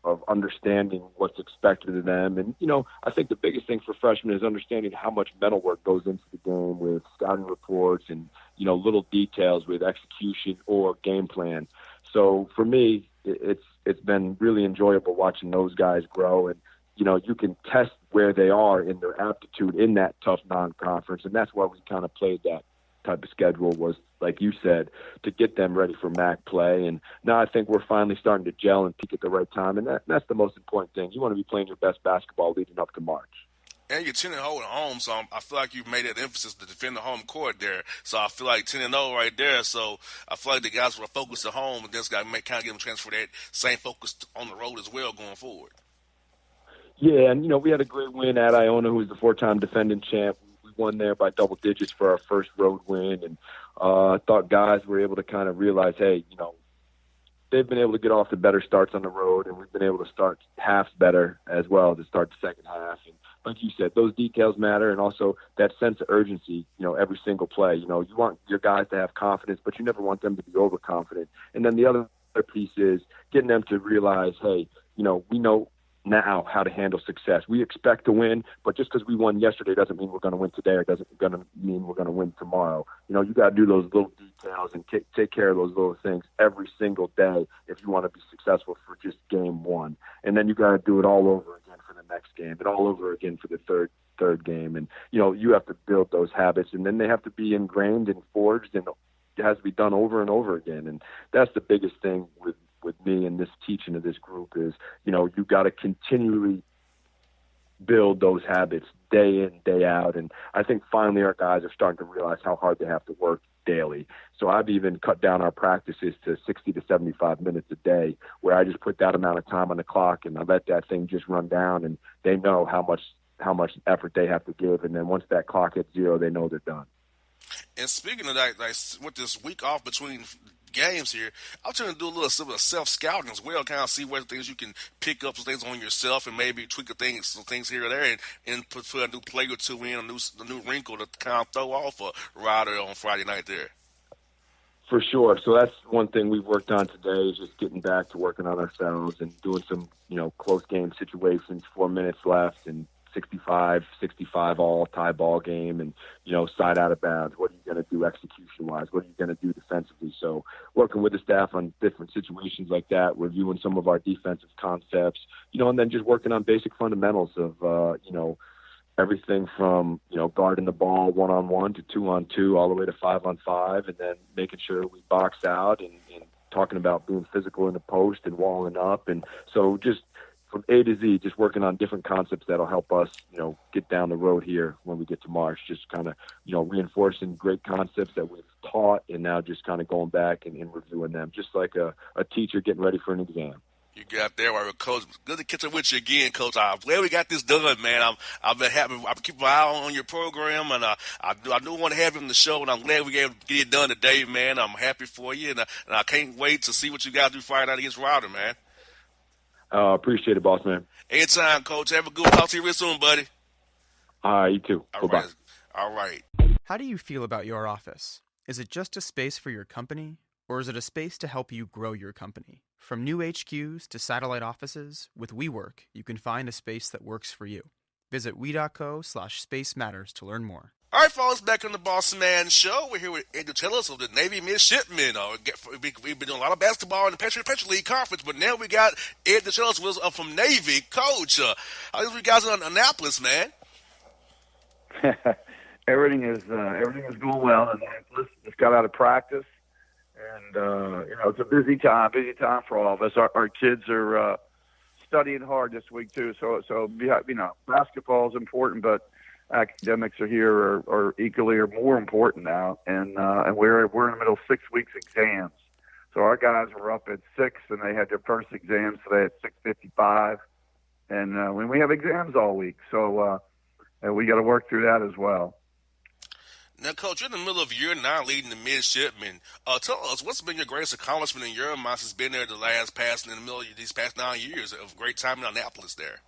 of understanding what's expected of them. And I think the biggest thing for freshmen is understanding how much mental work goes into the game with scouting reports and little details with execution or game plan. So for me, it's been really enjoyable watching those guys grow, and you can test where they are in their aptitude in that tough non-conference, and that's why we kind of played that type of schedule, was, like you said, to get them ready for MAC play. And now I think we're finally starting to gel and peak at the right time, and that's the most important thing. You want to be playing your best basketball leading up to March. And you're 10-0 at home, so I feel like you've made that emphasis to defend the home court there. So I feel like 10-0 right there. So I feel like the guys were focused at home, and this guy may kind of get them transfer that same focus on the road as well going forward. Yeah, and we had a great win at Iona, who was the 4-time defending champ. We won there by double digits for our first road win, and I thought guys were able to kind of realize, hey, they've been able to get off to better starts on the road, and we've been able to start halves better as well to start the second half. And like you said, those details matter, and also that sense of urgency, every single play. You want your guys to have confidence, but you never want them to be overconfident. And then the other piece is getting them to realize, hey, we know now how to handle success. We expect to win, but just because we won yesterday doesn't mean we're going to win today, or doesn't mean we're going to win tomorrow. You got to do those little details and take care of those little things every single day if you want to be successful for just game one. And then you got to do it all over again for the next game, and all over again for the third game. And you have to build those habits, and then they have to be ingrained and forged, and it has to be done over and over again. And that's the biggest thing with me and this teaching of this group is, you got to continually build those habits day in, day out. And I think finally our guys are starting to realize how hard they have to work daily. So I've even cut down our practices to 60 to 75 minutes a day, where I just put that amount of time on the clock and I let that thing just run down, and they know how much effort they have to give. And then once that clock hits 0, they know they're done. And speaking of that, with this week off between games here, I'm trying to do a little self-scouting as well, kind of see what things you can pick up, some things on yourself, and maybe tweak some things here or there, and put a new play or two in, a new wrinkle to kind of throw off a rider on Friday night there. For sure. So that's one thing we've worked on today, is just getting back to working on ourselves and doing some, close game situations, 4 minutes left, and 65 all tie ball game, and side out of bounds. What are you going to do execution wise? What are you going to do defensively? So working with the staff on different situations like that, reviewing some of our defensive concepts, and then just working on basic fundamentals of everything from guarding the ball 1-on-1 to 2-on-2 all the way to 5-on-5, and then making sure we box out and talking about being physical in the post and walling up. And so just from A to Z, just working on different concepts that'll help us, get down the road here when we get to March. Just kind of, reinforcing great concepts that we've taught, and now just kind of going back and reviewing them, just like a teacher getting ready for an exam. You got there, right, Coach. Good to catch up with you again, Coach. I'm glad we got this done, man. I've been happy. I'm keeping my eye on your program, and I do want to have you on the show, and I'm glad we got to get it done today, man. I'm happy for you, and I can't wait to see what you guys do Friday night against Router, man. Appreciate it, Bossman. Anytime, Coach. Have a good one. Talk to you real soon, buddy. All right, you too. Bye-bye. All right. How do you feel about your office? Is it just a space for your company, or is it a space to help you grow your company? From new HQs to satellite offices, with WeWork, you can find a space that works for you. Visit we.co/space matters to learn more. All right, folks, back on the Bossman Show. We're here with Ed DeChellis of the Navy Midshipmen. We've been doing a lot of basketball in the Patriot League Conference, but now we got Ed DeChellis from Navy. Coach, how are you guys in Annapolis, man? Everything is going well in Annapolis. Just got out of practice, and it's a busy time for all of us. Our kids are studying hard this week too. So basketball is important, but academics are equally or more important now, and we're in the middle of 6 weeks exams. So our guys were up at 6, and they had their first exams today at 6:55, and when we have exams all week, so we got to work through that as well. Now, Coach, you're in the middle of year 9 leading the midshipmen. Tell us, what's been your greatest accomplishment in your mind since been there these past 9 years of great time in Annapolis there?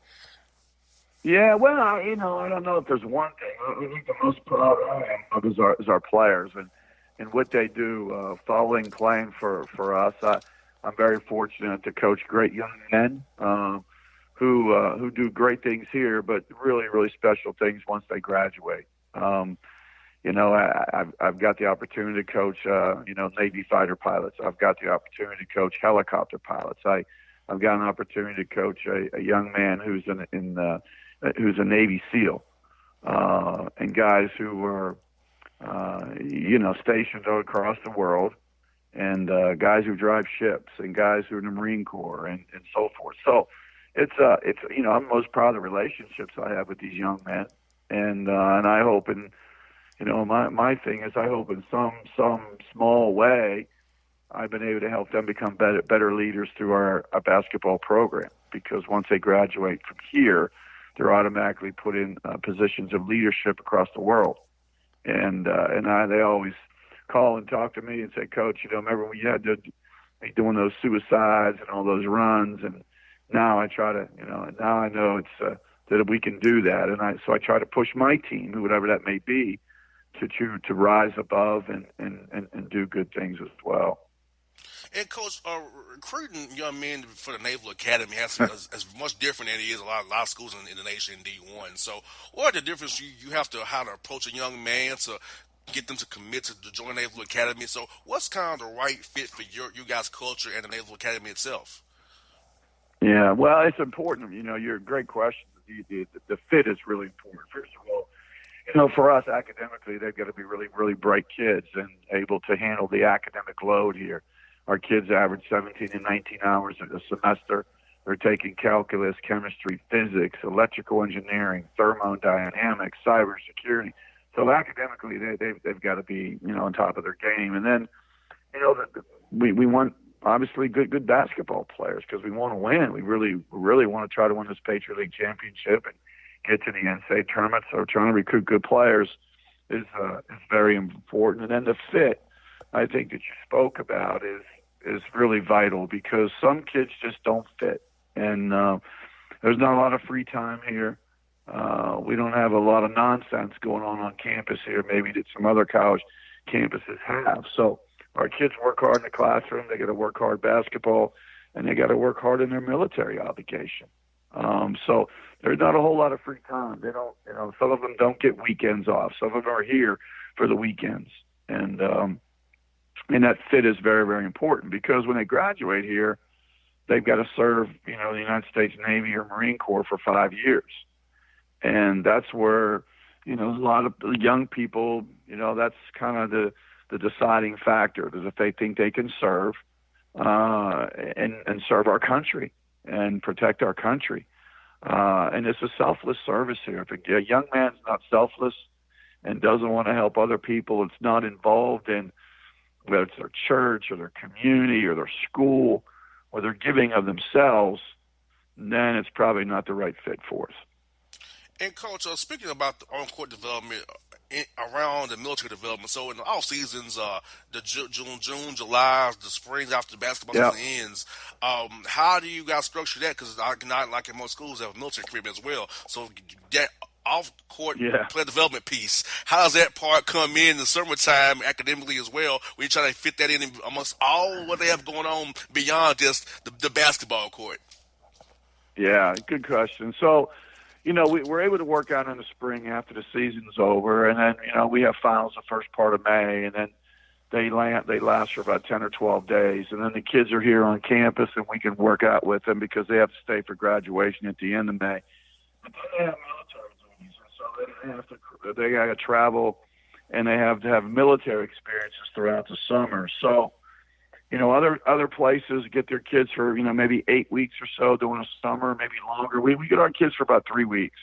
Yeah, well, I don't know if there's one thing. I think the most proud I am of is our players and what they do, following, playing for us. I'm very fortunate to coach great young men who do great things here, but really, really special things once they graduate. I've got the opportunity to coach, Navy fighter pilots. I've got the opportunity to coach helicopter pilots. I've got an opportunity to coach a young man who's who's a Navy SEAL, and guys who were, stationed all across the world, and guys who drive ships, and guys who are in the Marine Corps, and so forth. So it's I'm most proud of the relationships I have with these young men, and I hope my thing is I hope in some small way I've been able to help them become better leaders through our basketball program, because once they graduate from here, they're automatically put in positions of leadership across the world. And they always call and talk to me and say, Coach, remember when you had to be doing those suicides and all those runs? And now I try to, now I know it's that we can do that. And so I try to push my team, whatever that may be, to rise above and do good things as well. And Coach, recruiting young men for the Naval Academy has as much different than it is a lot of schools in the nation in D1. So, what are the differences you have to how to approach a young man to get them to commit to join the Naval Academy? So, what's kind of the right fit for you guys' culture and the Naval Academy itself? Yeah, well, it's important. You're a great question. The fit is really important. First of all, for us academically, they've got to be really, really bright kids and able to handle the academic load here. Our kids average 17 and 19 hours a semester. They're taking calculus, chemistry, physics, electrical engineering, thermodynamics, cybersecurity. So academically, they've got to be on top of their game. And then we want obviously good basketball players because we want to win. We really want to try to win this Patriot League championship and get to the NCAA tournament. So trying to recruit good players is very important. And then the fit, I think that you spoke about is really vital because some kids just don't fit. And there's not a lot of free time here. We don't have a lot of nonsense going on campus here, maybe that some other college campuses have. So our kids work hard in the classroom. They got to work hard basketball, and they got to work hard in their military obligation. So there's not a whole lot of free time. They don't, some of them don't get weekends off. Some of them are here for the weekends. And that fit is very, very important because when they graduate here, they've got to serve, the United States Navy or Marine Corps for 5 years. And that's where, a lot of young people, that's kind of the deciding factor is if they think they can serve and serve our country and protect our country. And it's a selfless service here. If a young man's not selfless and doesn't want to help other people, it's not involved in whether it's their church or their community or their school, or they're giving of themselves, then it's probably not the right fit for us. And Coach, speaking about the on-court development around the military development, so in the off seasons, the June, July, the springs after the basketball season ends, how do you guys structure that? Because not like in most schools, they have a military career as well. So that off-court player development piece, how does that part come in the summertime academically as well? When you try to fit that in amongst all what they have going on beyond just the basketball court. Yeah, good question. So, we're able to work out in the spring after the season's over, and then, we have finals the first part of May, and then they last for about 10 or 12 days, and then the kids are here on campus, and we can work out with them because they have to stay for graduation at the end of May. But then they have military duties, and so they got to travel, and they have to have military experiences throughout the summer. So, other places get their kids for, maybe 8 weeks or so during the summer, maybe longer. We get our kids for about 3 weeks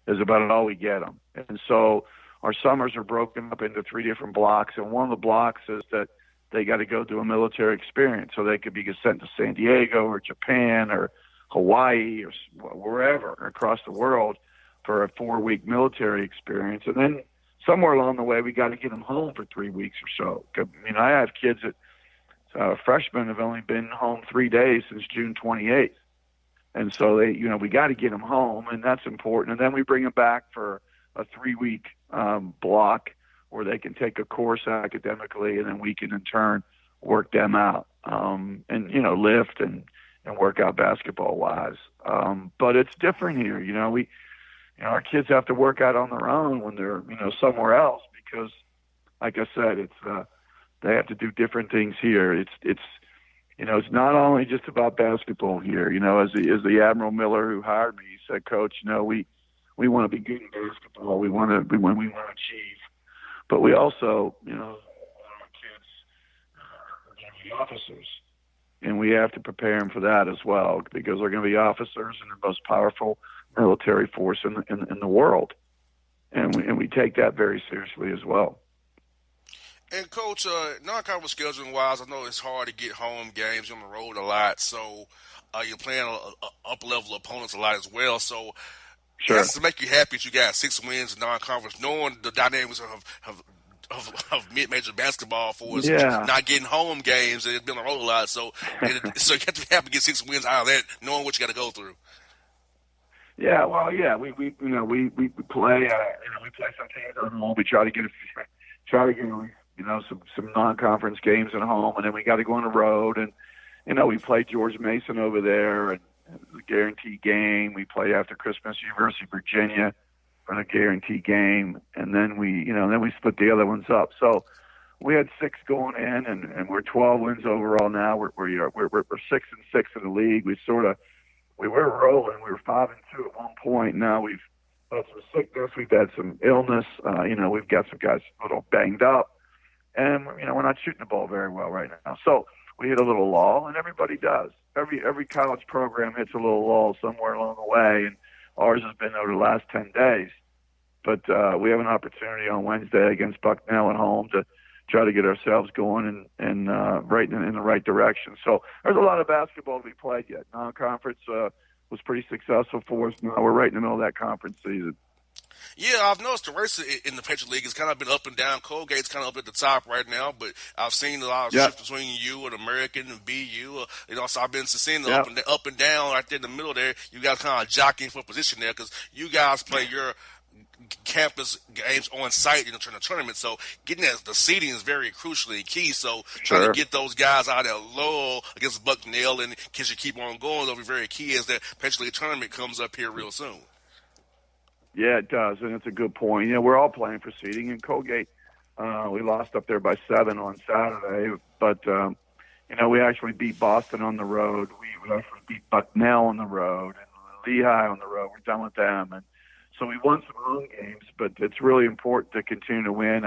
is about all we get them. And so our summers are broken up into 3 different blocks. And one of the blocks is that they got to go do a military experience. So they could be sent to San Diego or Japan or Hawaii or wherever across the world for a 4-week military experience. And then somewhere along the way, we got to get them home for 3 weeks or so. I have kids that freshmen have only been home 3 days since June 28th. And so we got to get them home, and that's important. And then we bring them back for a 3-week block where they can take a course academically, and then we can in turn work them out, and lift and work out basketball wise. But it's different here. Our kids have to work out on their own when they're somewhere else, because, like I said, it's they have to do different things here. It's not only just about basketball here. As the Admiral Miller who hired me, he said, Coach, we want to be good in basketball. We want to achieve, but we also, our kids are going to be officers, and we have to prepare them for that as well, because they're going to be officers in the most powerful military force in the world, and we take that very seriously as well. And Coach, non-conference scheduling wise, I know it's hard to get home games. You're on the road a lot, so you're playing up-level opponents a lot as well. So sure, it has to make you happy that you got 6 wins in non-conference, knowing the dynamics of mid-major basketball for us, not getting home games, and it's been on the road a lot. So you have to be happy to get 6 wins out of that, knowing what you got to go through. Yeah, well, yeah, we play. We play some teams at home. We try to get some non-conference games at home, and then we got to go on the road, and we play George Mason over there, and the guaranteed game. We play after Christmas University of Virginia for the guaranteed game, and then we split the other ones up. So we had 6 going in, and we're 12 wins overall now. We're 6-6 in the league. We were rolling. We were 5-2 at one point. Now we've had some sickness. We've had some illness. We've got some guys a little banged up, and we're not shooting the ball very well right now. So we hit a little lull, and everybody does. Every college program hits a little lull somewhere along the way, and ours has been over the last 10 days. But we have an opportunity on Wednesday against Bucknell at home to try to get ourselves going and right in the right direction. So there's a lot of basketball to be played yet. Non-conference was pretty successful for us. Now we're right in the middle of that conference season. Yeah, I've noticed the race in the Patriot League has kind of been up and down. Colgate's kind of up at the top right now, but I've seen a lot of shift between you and American and BU. So I've been seeing the up and down right there in the middle there. You guys kind of jockeying for position there, because you guys play your campus games on site in the tournament, so getting the seeding is very crucially key. So trying to get those guys out of that lull against Bucknell, and because you keep on going, that'll be very key as that Patriot League tournament comes up here real soon. Yeah, it does, and it's a good point. We're all playing for seeding, and Colgate, we lost up there by 7 on Saturday, but we actually beat Boston on the road. We actually beat Bucknell on the road, and Lehigh on the road. We're done with them, and so we won some home games, but it's really important to continue to win.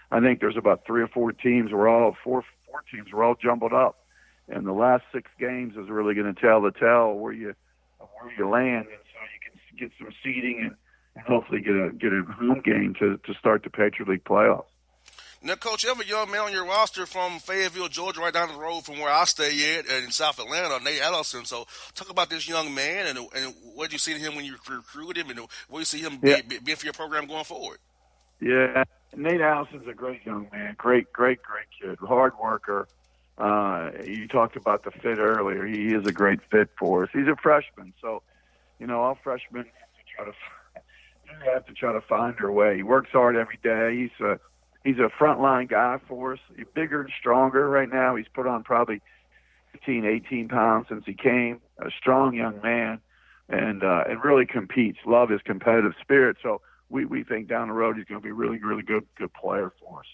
I think there's about 3 or 4 teams. Four teams. We're all jumbled up, and the last 6 games is really going to tell the tale where you land, and so you can get some seeding and hopefully get a home game to start the Patriot League playoffs. Now, Coach, you have a young man on your roster from Fayetteville, Georgia, right down the road from where I stay at in South Atlanta, Nate Allison. So talk about this young man and what did you see in him when you recruited him, and what do you see him being for your program going forward? Yeah, Nate Allison's a great young man, great kid, hard worker. You talked about the fit earlier. He is a great fit for us. He's a freshman, so all freshmen have to try to find their way. He works hard every day. He's a frontline guy for us. He's bigger and stronger right now. He's put on probably 15, 18 pounds since he came. A strong young man, and really competes. Love his competitive spirit. So we think down the road he's going to be a really, really good player for us.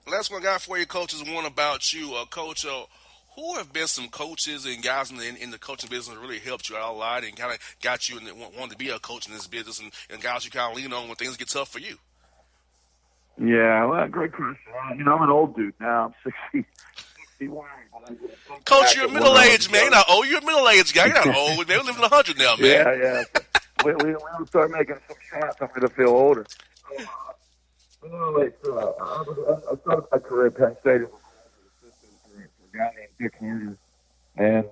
Last one I got for you, Coach, is one about you. Coach, who have been some coaches and guys in the coaching business that really helped you out a lot and kind of got you and wanted to be a coach in this business, and guys you kind of lean on when things get tough for you? Yeah, well, great question. I'm an old dude now. I'm 61. Coach, you're a middle-aged man. You're not old. You're a middle-aged guy. You're not old, man. We're living 100 now, man. Yeah. We'll start making some shots. I'm going to feel older. I started my career at Penn State as an assistant for a guy named Dick Hughes, and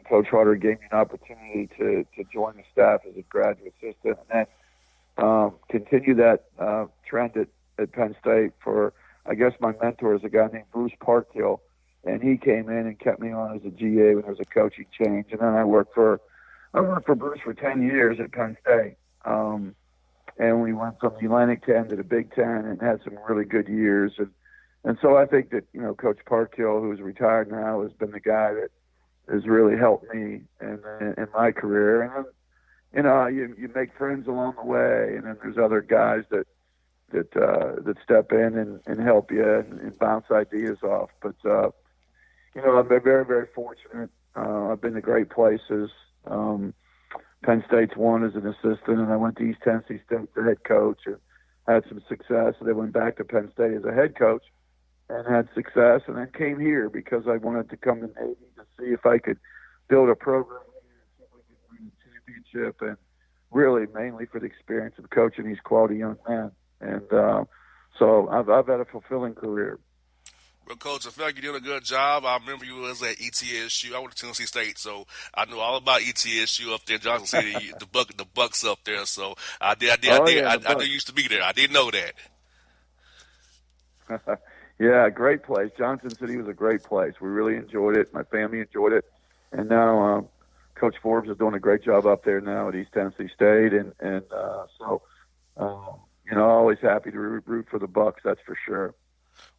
Coach Harder gave me an opportunity to join the staff as a graduate assistant, and then continue that trend at Penn State for, I guess my mentor is a guy named Bruce Parkhill, and he came in and kept me on as a GA when there was a coaching change. And then I worked for I worked for Bruce for 10 years at Penn State. And we went from the Atlantic 10 to the Big 10 and had some really good years. And so I think that, Coach Parkhill, who's retired now, has been the guy that has really helped me in my career. And then, you make friends along the way, and then there's other guys that step in and help you and bounce ideas off. But, I've been very, very fortunate. I've been to great places. Penn State's won as an assistant, and I went to East Tennessee State as head coach and had some success. And then went back to Penn State as a head coach and had success, and then came here because I wanted to come to Navy to see if I could build a program here and see if I could win a championship, and really mainly for the experience of coaching these quality young men. And so I've had a fulfilling career. Well, Coach, I feel like you did a good job. I remember you was at ETSU. I went to Tennessee State, so I know all about ETSU up there in Johnson City. the Bucks up there. So I knew you used to be there. I didn't know that. Yeah, great place. Johnson City was a great place. We really enjoyed it. My family enjoyed it, and now Coach Forbes is doing a great job up there now at East Tennessee State, and always happy to root for the Bucks. That's for sure.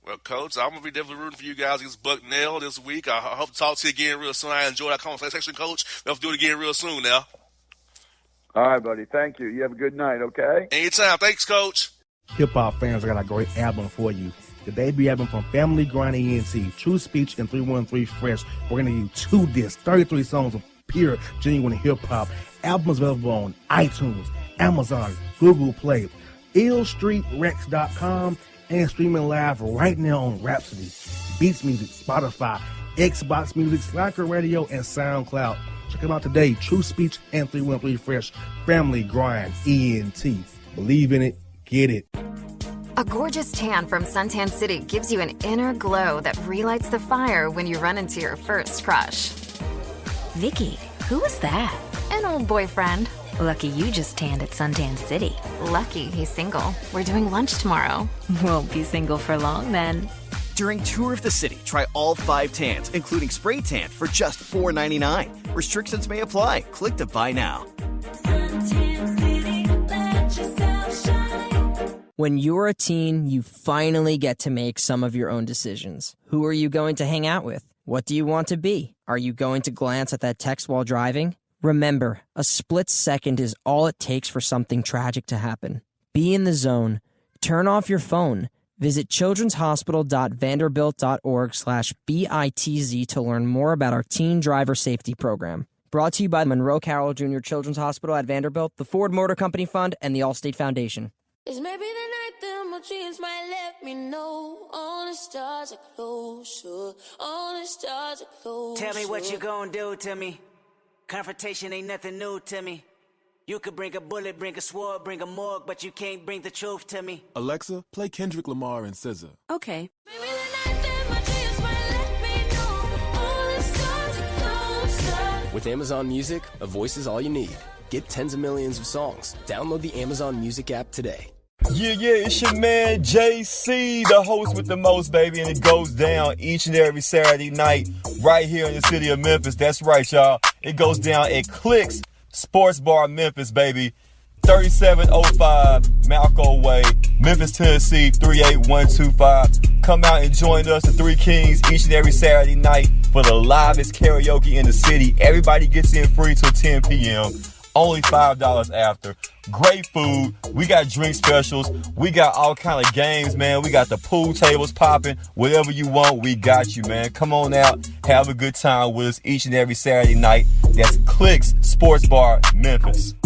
Well, Coach, I'm going to be definitely rooting for you guys against Bucknell this week. I hope to talk to you again real soon. I enjoyed that conversation, Coach. We'll have to do it again real soon now. All right, buddy. Thank you. You have a good night, okay? Anytime. Thanks, Coach. Hip-hop fans, I got a great album for you. The debut album from Family Grind ENT, True Speech and 313 Fresh. We're going to give you 2 discs, 33 songs of pure, genuine hip-hop. Album is available on iTunes, Amazon, Google Play, illstreetrex.com, and streaming live right now on Rhapsody, Beats Music, Spotify, Xbox Music, Slacker Radio, and SoundCloud. Check them out today. True Speech and 313 Fresh. Family Grind ENT. Believe in it. Get it. A gorgeous tan from Suntan City gives you an inner glow that relights the fire when you run into your first crush. Vicky, who was that? An old boyfriend. Lucky you just tanned at Suntan City. Lucky he's single. We're doing lunch tomorrow. Won't be single for long then. During Tour of the City, try all 5 tans, including spray tan, for just $4.99. Restrictions may apply. Click to buy now. Suntan City, let yourself shine. When you're a teen, you finally get to make some of your own decisions. Who are you going to hang out with? What do you want to be? Are you going to glance at that text while driving? Remember, a split second is all it takes for something tragic to happen. Be in the zone. Turn off your phone. Visit childrenshospital.vanderbilt.org/BITZ to learn more about our teen driver safety program. Brought to you by Monroe Carroll Jr. Children's Hospital at Vanderbilt, the Ford Motor Company Fund, and the Allstate Foundation. It's maybe the night that my dreams might let me know. All the stars are closer. All the stars are closer. Tell me what you gonna do to me. Confrontation ain't nothing new to me. You could bring a bullet, bring a sword, bring a morgue, but you can't bring the truth to me. Alexa, play Kendrick Lamar and SZA. Okay. With Amazon Music, a voice is all you need. Get tens of millions of songs. Download the Amazon Music app today. Yeah, it's your man JC, the host with the most, baby, and it goes down each and every Saturday night right here in the city of Memphis. That's right, y'all. It goes down at Clicks Sports Bar Memphis, baby. 3705 Malco Way, Memphis, Tennessee, 38125. Come out and join us, the Three Kings, each and every Saturday night for the livest karaoke in the city. Everybody gets in free till 10 p.m. Only $5 after. Great food. We got drink specials. We got all kind of games, man. We got the pool tables popping. Whatever you want, we got you, man. Come on out. Have a good time with us each and every Saturday night. That's Clicks Sports Bar, Memphis.